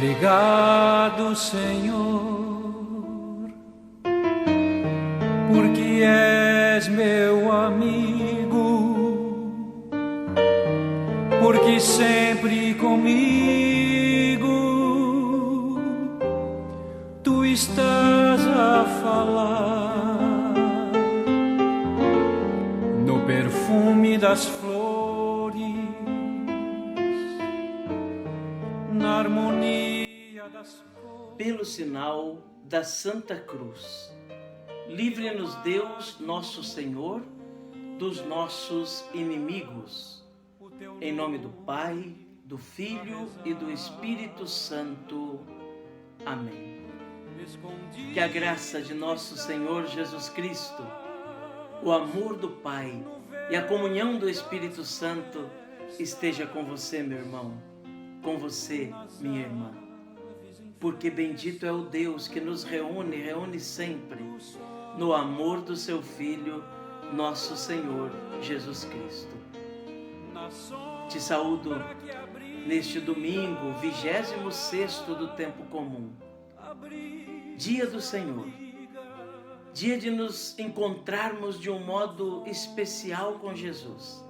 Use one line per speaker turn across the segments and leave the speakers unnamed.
Obrigado, Senhor, porque és meu amigo, porque sempre comigo tu estás a falar no perfume das flores, na harmonia das cores.
Pelo sinal da Santa Cruz, livre-nos Deus, nosso Senhor, dos nossos inimigos. Em nome do Pai, do Filho e do Espírito Santo. Amém. Que a graça de nosso Senhor Jesus Cristo, o amor do Pai e a comunhão do Espírito Santo esteja com você, meu irmão, com você, minha irmã. Porque bendito é o Deus que nos reúne sempre no amor do seu Filho, nosso Senhor Jesus Cristo. Te saúdo neste domingo, 26º do tempo comum, dia do Senhor, dia de nos encontrarmos de um modo especial com Jesus,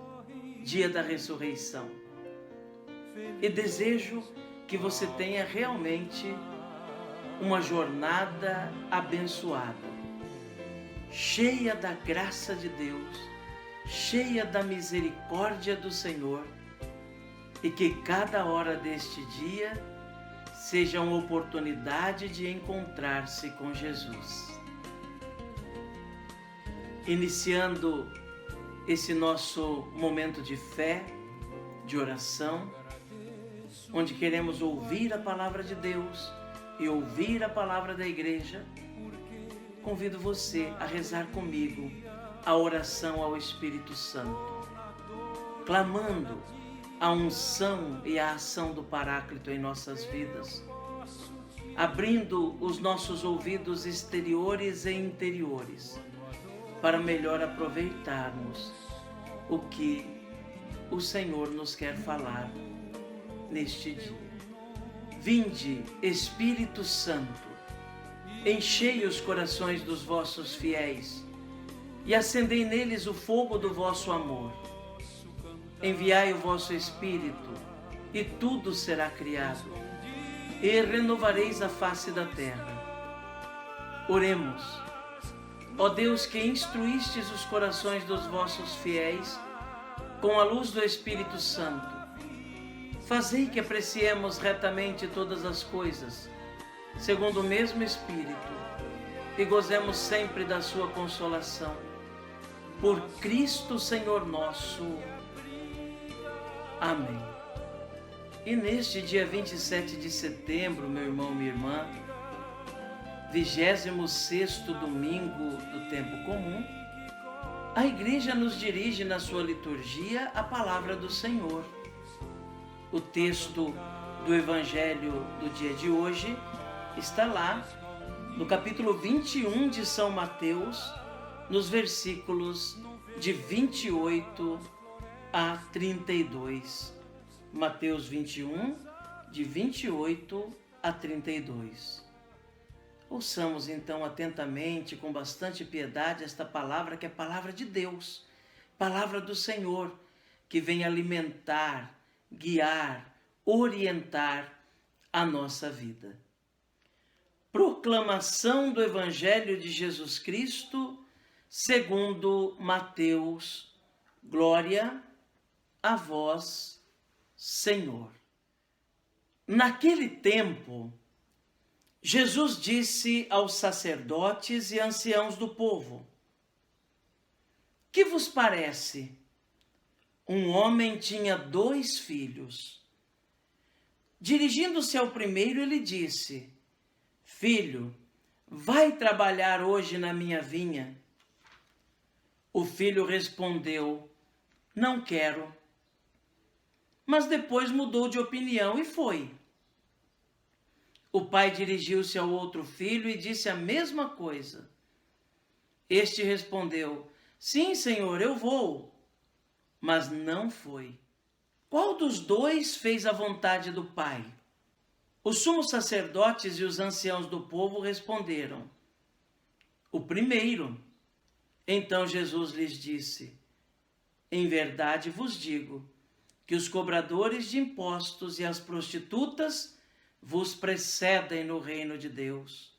dia da ressurreição. E desejo que você tenha realmente uma jornada abençoada, cheia da graça de Deus, cheia da misericórdia do Senhor, e que cada hora deste dia seja uma oportunidade de encontrar-se com Jesus. Iniciando esse nosso momento de fé, de oração, onde queremos ouvir a palavra de Deus e ouvir a palavra da igreja, convido você a rezar comigo a oração ao Espírito Santo, clamando a unção e a ação do Paráclito em nossas vidas, abrindo os nossos ouvidos exteriores e interiores para melhor aproveitarmos o que o Senhor nos quer falar neste dia. Vinde, Espírito Santo, enchei os corações dos vossos fiéis e acendei neles o fogo do vosso amor. Enviai o vosso Espírito, e tudo será criado, e renovareis a face da terra. Oremos. Ó Deus, que instruístes os corações dos vossos fiéis com a luz do Espírito Santo, fazei que apreciemos retamente todas as coisas, segundo o mesmo Espírito, e gozemos sempre da sua consolação. Por Cristo Senhor nosso. Amém. E neste dia 27 de setembro, meu irmão, minha irmã, 26º domingo do tempo comum, a igreja nos dirige na sua liturgia a palavra do Senhor. O texto do Evangelho do dia de hoje está lá no capítulo 21 de São Mateus, nos versículos de 28 a 32. Mateus 21, de 28 a 32. Ouçamos então atentamente, com bastante piedade, esta palavra que é palavra de Deus, palavra do Senhor, que vem alimentar, guiar, orientar a nossa vida. Proclamação do Evangelho de Jesus Cristo, segundo Mateus. Glória a vós, Senhor. Naquele tempo, Jesus disse aos sacerdotes e anciãos do povo: que vos parece? Um homem tinha 2 filhos. Dirigindo-se ao primeiro, ele disse: filho, vai trabalhar hoje na minha vinha. O filho respondeu: não quero. Mas depois mudou de opinião e foi. O pai dirigiu-se ao outro filho e disse a mesma coisa. Este respondeu: sim, Senhor, eu vou. Mas não foi. Qual dos 2 fez a vontade do pai? Os sumos sacerdotes e os anciãos do povo responderam: o primeiro. Então Jesus lhes disse: em verdade vos digo que os cobradores de impostos e as prostitutas vos precedem no reino de Deus.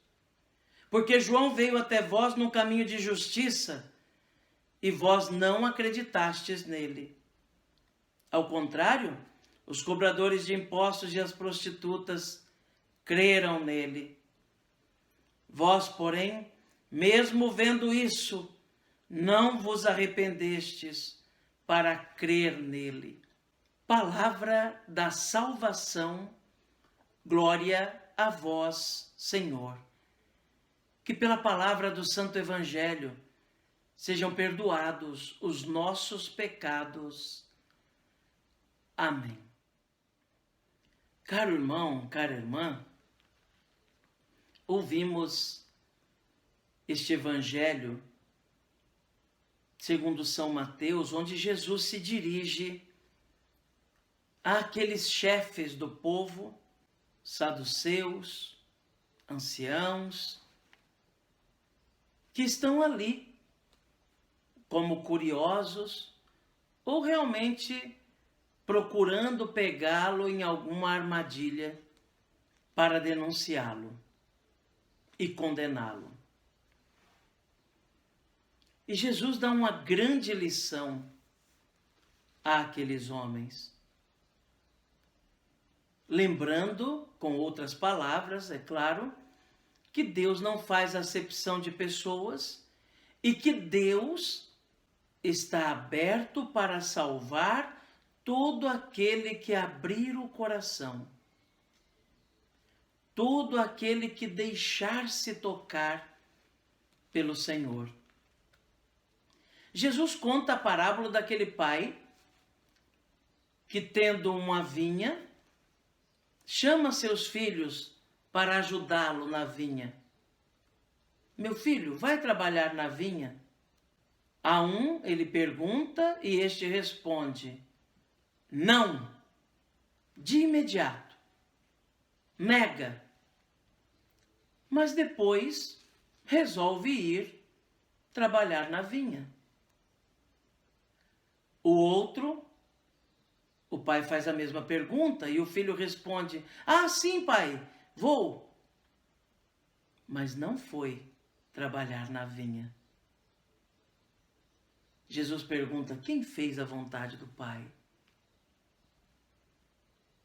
Porque João veio até vós num caminho de justiça, e vós não acreditastes nele. Ao contrário, os cobradores de impostos e as prostitutas creram nele. Vós, porém, mesmo vendo isso, não vos arrependestes para crer nele. Palavra da salvação, glória a vós, Senhor. Que pela palavra do Santo Evangelho sejam perdoados os nossos pecados. Amém. Caro irmão, cara irmã, ouvimos este Evangelho segundo São Mateus, onde Jesus se dirige àqueles chefes do povo, saduceus, anciãos, que estão ali como curiosos ou realmente procurando pegá-lo em alguma armadilha para denunciá-lo e condená-lo. E Jesus dá uma grande lição àqueles homens, lembrando, com outras palavras, é claro, que Deus não faz acepção de pessoas e que Deus está aberto para salvar todo aquele que abrir o coração, todo aquele que deixar-se tocar pelo Senhor. Jesus conta a parábola daquele pai que, tendo uma vinha, chama seus filhos para ajudá-lo na vinha. Meu filho, vai trabalhar na vinha? A um ele pergunta e este responde: não, de imediato, nega. Mas depois resolve ir trabalhar na vinha. O outro, o pai faz a mesma pergunta e o filho responde: ah, sim, pai, vou. Mas não foi trabalhar na vinha. Jesus pergunta: quem fez a vontade do Pai?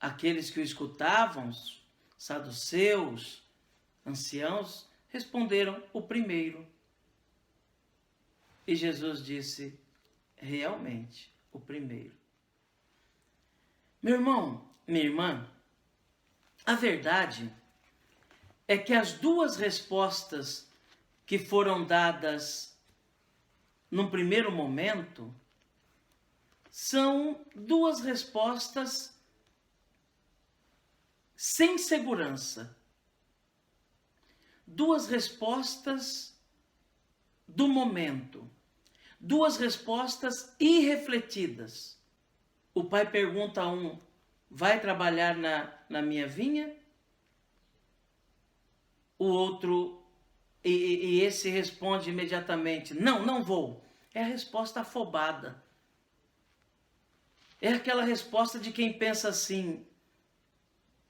Aqueles que o escutavam, saduceus, anciãos, responderam: o primeiro. E Jesus disse: realmente, o primeiro. Meu irmão, minha irmã, a verdade é que as duas respostas que foram dadas num primeiro momento são duas respostas sem segurança. Duas respostas do momento. Duas respostas irrefletidas. O pai pergunta a um: vai trabalhar na minha vinha? O outro, e esse responde imediatamente: não, não vou. É a resposta afobada. É aquela resposta de quem pensa assim: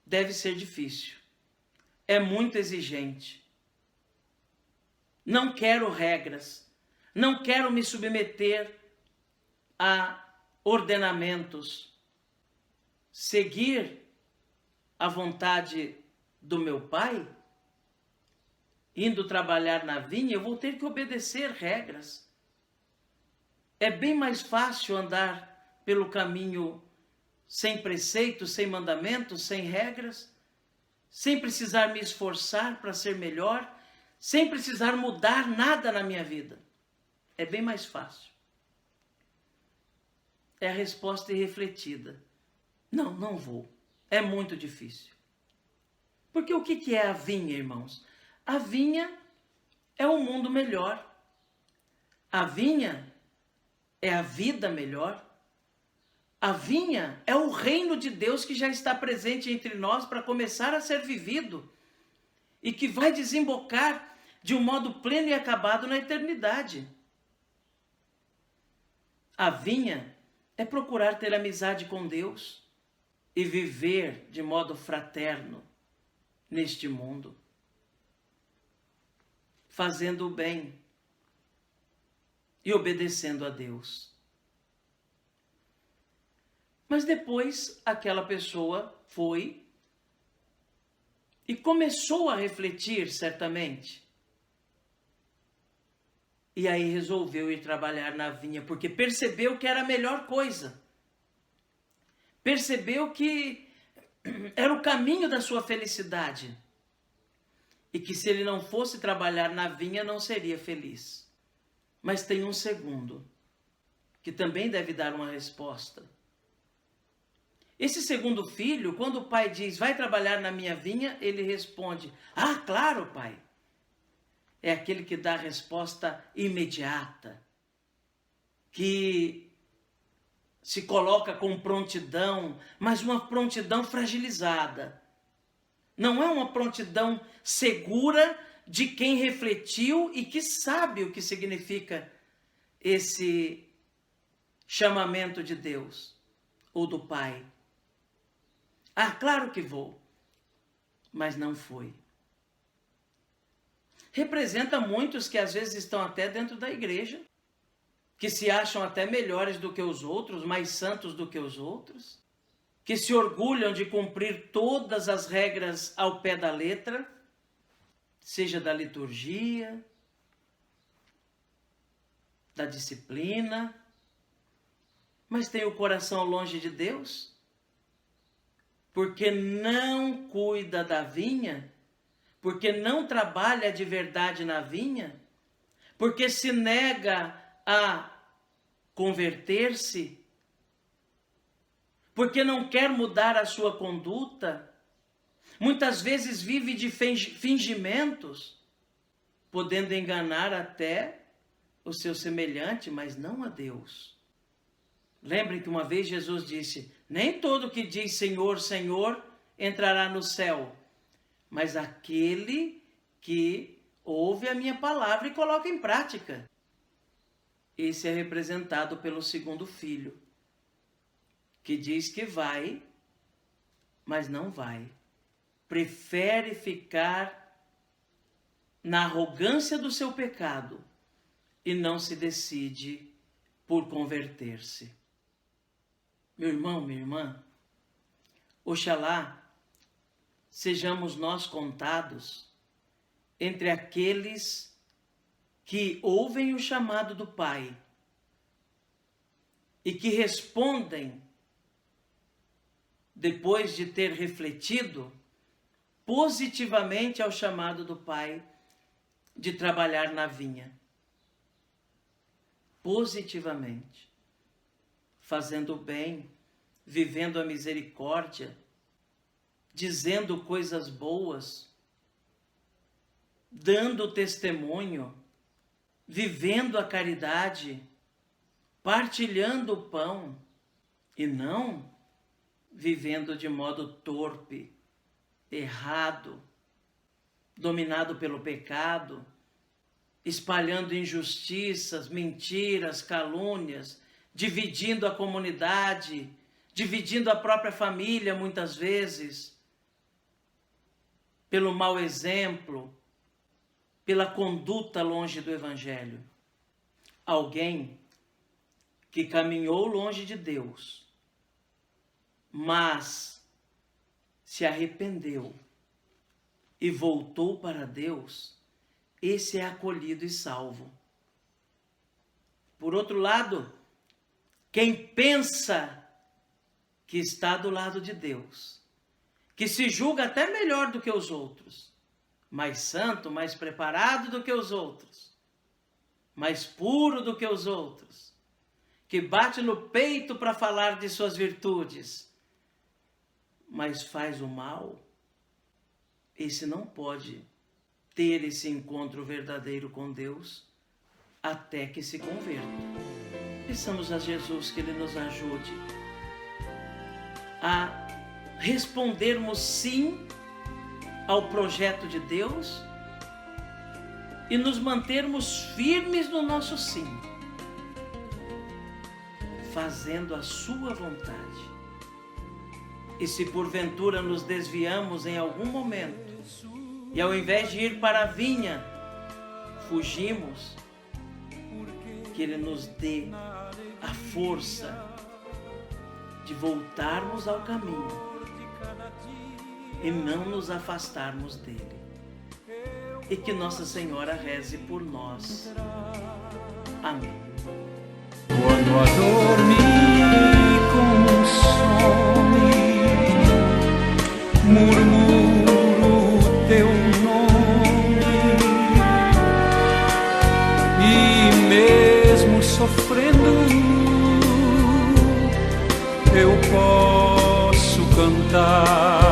deve ser difícil. É muito exigente. Não quero regras. Não quero me submeter a ordenamentos. Seguir a vontade do meu pai, indo trabalhar na vinha, eu vou ter que obedecer regras. É bem mais fácil andar pelo caminho sem preceitos, sem mandamentos, sem regras, sem precisar me esforçar para ser melhor, sem precisar mudar nada na minha vida. É bem mais fácil. É a resposta irrefletida. Não, não vou. É muito difícil. Porque o que é a vinha, irmãos? A vinha é um mundo melhor. A vinha é a vida melhor. A vinha é o reino de Deus que já está presente entre nós para começar a ser vivido e que vai desembocar de um modo pleno e acabado na eternidade. A vinha é procurar ter amizade com Deus e viver de modo fraterno neste mundo, fazendo o bem e obedecendo a Deus. Mas depois aquela pessoa foi e começou a refletir, certamente. E aí resolveu ir trabalhar na vinha, porque percebeu que era a melhor coisa. Percebeu que era o caminho da sua felicidade. E que se ele não fosse trabalhar na vinha, não seria feliz. Mas tem um segundo, que também deve dar uma resposta. Esse segundo filho, quando o pai diz, vai trabalhar na minha vinha, ele responde, ah, claro, pai. É aquele que dá a resposta imediata, que se coloca com prontidão, mas uma prontidão fragilizada. Não é uma prontidão segura de quem refletiu e que sabe o que significa esse chamamento de Deus ou do Pai. Ah, claro que vou, mas não foi. Representa muitos que às vezes estão até dentro da igreja, que se acham até melhores do que os outros, mais santos do que os outros, que se orgulham de cumprir todas as regras ao pé da letra, seja da liturgia, da disciplina, mas tem o coração longe de Deus, porque não cuida da vinha, porque não trabalha de verdade na vinha, porque se nega a converter-se, porque não quer mudar a sua conduta, muitas vezes vive de fingimentos, podendo enganar até o seu semelhante, mas não a Deus. Lembrem que uma vez Jesus disse, nem todo que diz Senhor, Senhor, entrará no céu, mas aquele que ouve a minha palavra e coloca em prática. Esse é representado pelo segundo filho, que diz que vai, mas não vai. Prefere ficar na arrogância do seu pecado e não se decide por converter-se. Meu irmão, minha irmã, oxalá sejamos nós contados entre aqueles que ouvem o chamado do Pai e que respondem, depois de ter refletido, positivamente ao chamado do Pai de trabalhar na vinha. Positivamente, fazendo o bem, vivendo a misericórdia, dizendo coisas boas, dando testemunho, vivendo a caridade, partilhando o pão, e não vivendo de modo torpe, errado, dominado pelo pecado, espalhando injustiças, mentiras, calúnias, dividindo a comunidade, dividindo a própria família muitas vezes, pelo mau exemplo, pela conduta longe do Evangelho. Alguém que caminhou longe de Deus, mas se arrependeu e voltou para Deus, esse é acolhido e salvo. Por outro lado, quem pensa que está do lado de Deus, que se julga até melhor do que os outros, mais santo, mais preparado do que os outros, mais puro do que os outros, que bate no peito para falar de suas virtudes, mas faz o mal, esse não pode ter esse encontro verdadeiro com Deus até que se converta. Peçamos a Jesus que Ele nos ajude a respondermos sim ao projeto de Deus e nos mantermos firmes no nosso sim, fazendo a sua vontade. E se porventura nos desviamos em algum momento e ao invés de ir para a vinha, fugimos, que Ele nos dê a força de voltarmos ao caminho e não nos afastarmos dele. E que Nossa Senhora reze por nós. Amém.
Quando a dor me consome, murmuro o teu nome, e mesmo sofrendo eu posso cantar.